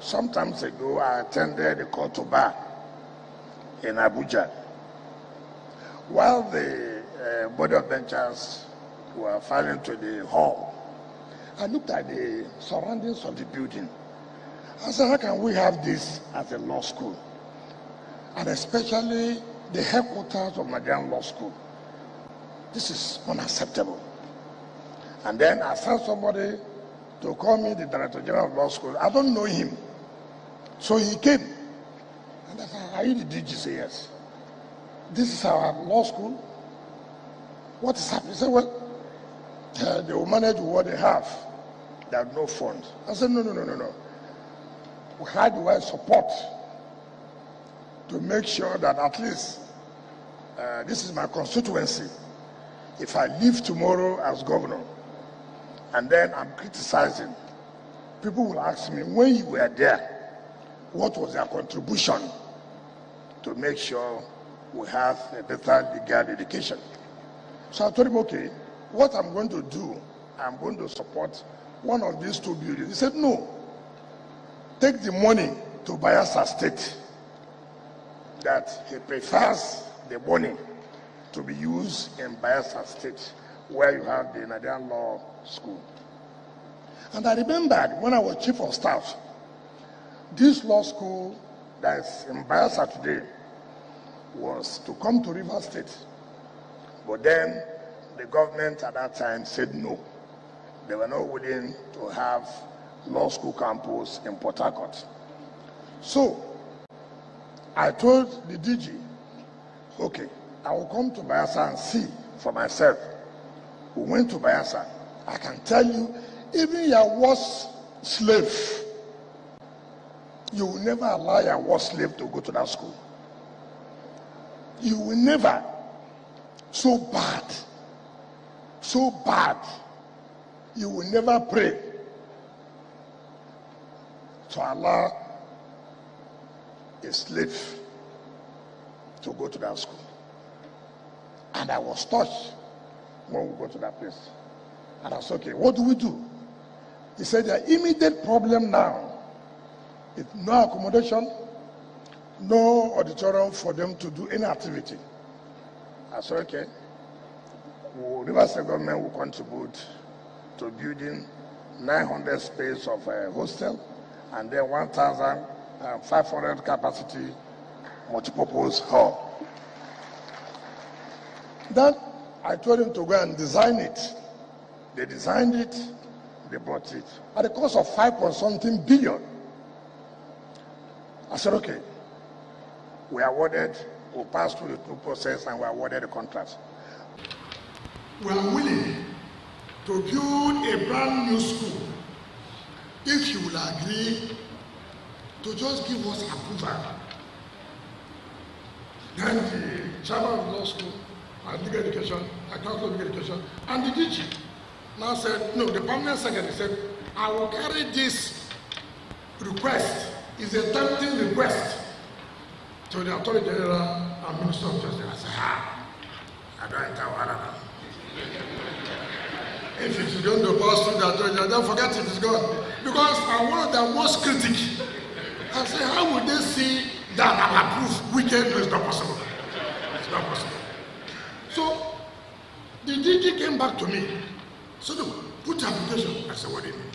some time ago, I attended the court bar in Abuja. While the body of benchers were filing to the hall, I looked at the surroundings of the building. I said, how can we have this as a law school? And especially the headquarters of Nigerian Law School. This is unacceptable. And then I sent somebody to call me the Director General of Law School. I don't know him. So he came. And I said, are you the DG? He said, yes. This is our law school. What is happening? He said, well, they will manage what they have. They have no funds. I said, no. How do I support to make sure that at least this is my constituency? If I leave tomorrow as governor and then I'm criticizing, people will ask me, when you were there, what was their contribution to make sure we have a better legal education? So I told him, okay, what I'm going to do, I'm going to support one of these two buildings. He said, no, take the money to Bayelsa State, that he prefers the money to be used in Bayelsa State, where you have the Nigerian Law School. And I remembered when I was chief of staff, this law school that is in Bayelsa today was to come to River State. But then the government at that time said no. They were not willing to have law school campus in Port Harcourt. So I told the DG, okay, I will come to Bayelsa and see for myself. We went to Bayelsa. I can tell you, even your worst slave, you will never allow your worst slave to go to that school. You will never. So bad, you will never pray to allow a slave to go to that school. And I was touched when we go to that place. And I said, okay, what do we do? He said, the immediate problem now is no accommodation, no auditorium for them to do any activity. I said, okay, River State government will contribute to building 900 space of a hostel and then 1,500 capacity multipurpose hall. Then I told him to go and design it. They designed it, they bought it at the cost of 5.something billion. I said, okay, we passed through the due process and we awarded the contract. We are willing to build a brand new school if you will agree to just give us approval. Then the chairman of the law school and legal education, council of legal education, and the DG now said, no, the permanent secretary said, I will carry this request, it's a tempting request, to the Attorney General and Minister of Justice. I said, I don't enter one. If you don't know pass through the Attorney General, don't forget it is gone. Because I'm one of the most critical. I said, how would they see that I approve wicked? No, it's not possible. It's not possible. So the DG came back to me. So look, put application. I said, what do you mean?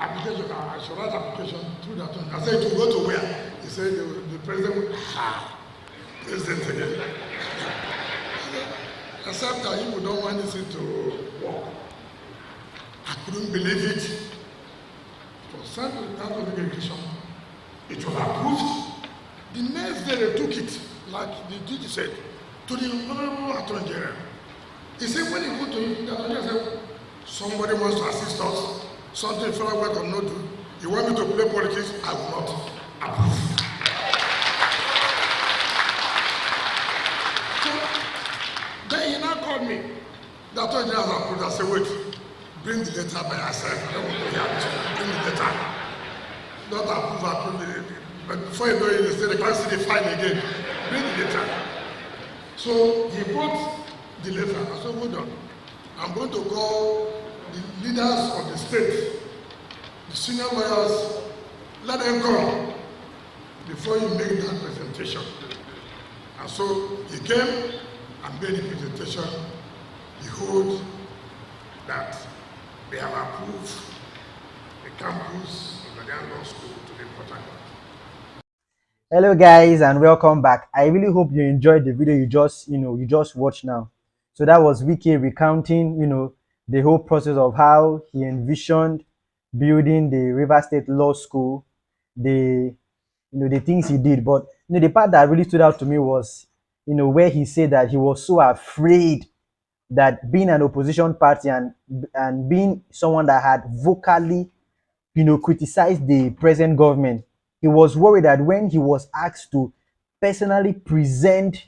Application, I should write application through that one. I said, to go to where? He said, the president, president again. Except that you don't want this to work. I couldn't believe it. It was sent to the Council of Education. It was approved. The next day they took it, like the DG said, to the Honorable Attorney General. He said, when he go to him, the Attorney General said, somebody wants to assist us, something federal work or not do. You want me to play politics? I will not approve. So then he now called me. The Attorney General approved. I said, wait, bring the letter by yourself. I don't want to hear it. Bring the letter. Not approve it. But before you know it, they say they can't see the file again. Bring the letter. So he brought the letter. I said, hold on. I'm going to call the leaders of the state, the senior lawyers Let them come before you make that presentation. And so he came and made the presentation. Behold, that they have approved the campus of the Nigerian Law School to be Port Harcourt. Hello guys and welcome back. I really hope you enjoyed the video you just watched now. So that was Wike recounting the whole process of how he envisioned building the River State Law School, the things he did. But the part that really stood out to me was where he said that he was so afraid that being an opposition party and being someone that had vocally criticized the present government, he was worried that when he was asked to personally present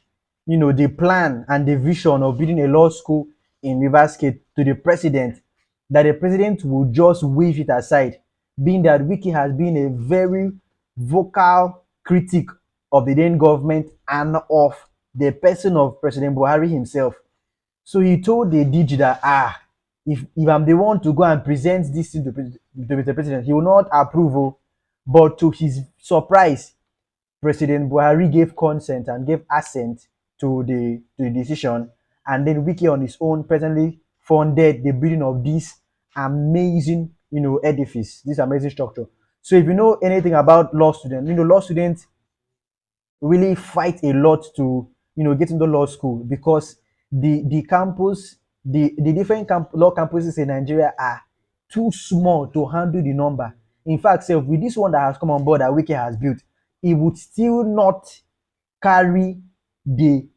the plan and the vision of building a law school in Rivers State to the president, that the president would just wave it aside, being that Wike has been a very vocal critic of the then government and of the person of President Buhari himself. So he told the DG that if I'm the one to go and present this to the president, he will not approve. But to his surprise, President Buhari gave consent and gave assent to the decision, and then Wike on his own presently funded the building of this amazing edifice, this amazing structure. So if you know anything about law students, law students really fight a lot to get into law school, because the campus, the different law campuses in Nigeria are too small to handle the number. In fact, with this one that has come on board that Wike has built, it would still not carry the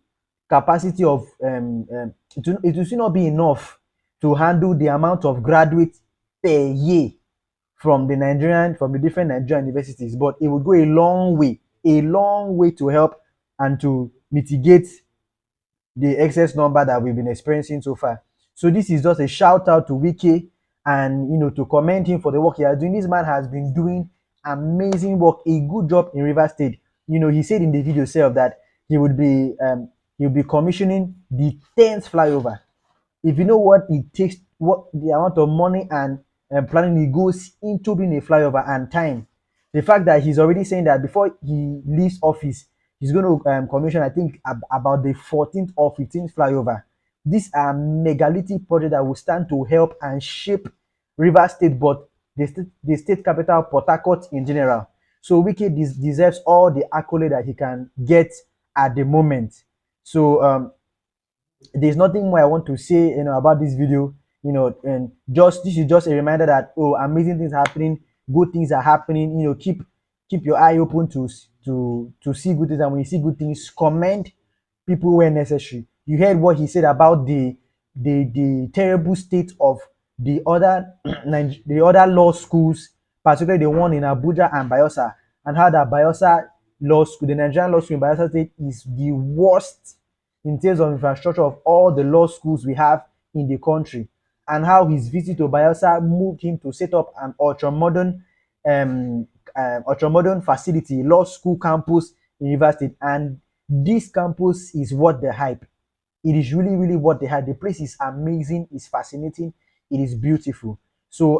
capacity of it will still not be enough to handle the amount of graduates per year from the different Nigerian universities. But it would go a long way to help and to mitigate the excess number that we've been experiencing so far. So this is just a shout out to Wike, and to commend him for the work he has doing. This man has been doing amazing work, a good job in Rivers State. He said in the video itself that he will be commissioning the 10th flyover. If you know what it takes, what the amount of money and planning it goes into being a flyover and time, the fact that he's already saying that before he leaves office, he's going to commission, I think, about the 14th or 15th flyover. These are megalithic projects that will stand to help and shape Rivers State, but the state capital, Port Harcourt, in general. So Wike deserves all the accolade that he can get at the moment. So there's nothing more I want to say about this video. And this is just a reminder that amazing things are happening, good things are happening. Keep your eye open to see good things, and when you see good things, commend people where necessary. You heard what he said about the terrible state of the other the other law schools, particularly the one in Abuja and Bayelsa, and how that Bayelsa Law School, the Nigerian Law School in Bayelsa State, is the worst in terms of infrastructure of all the law schools we have in the country, and how his visit to Bayelsa moved him to set up an ultra modern facility, law school campus in Rivers State. And this campus is what the hype. It is really, really what they had. The place is amazing, it's fascinating, it is beautiful. So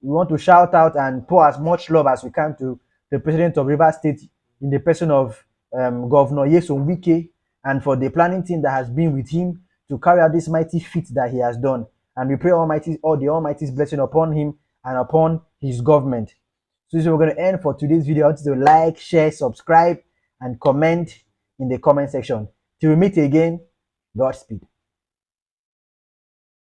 we want to shout out and pour as much love as we can to the president of Rivers State in the person of Governor Nyesom Wike, and for the planning team that has been with him to carry out this mighty feat that he has done. And we pray all the Almighty's blessing upon him and upon his government. So this is where we're going to end for today's video. I want you to like, share, subscribe, and comment in the comment section. Till we meet again, Godspeed.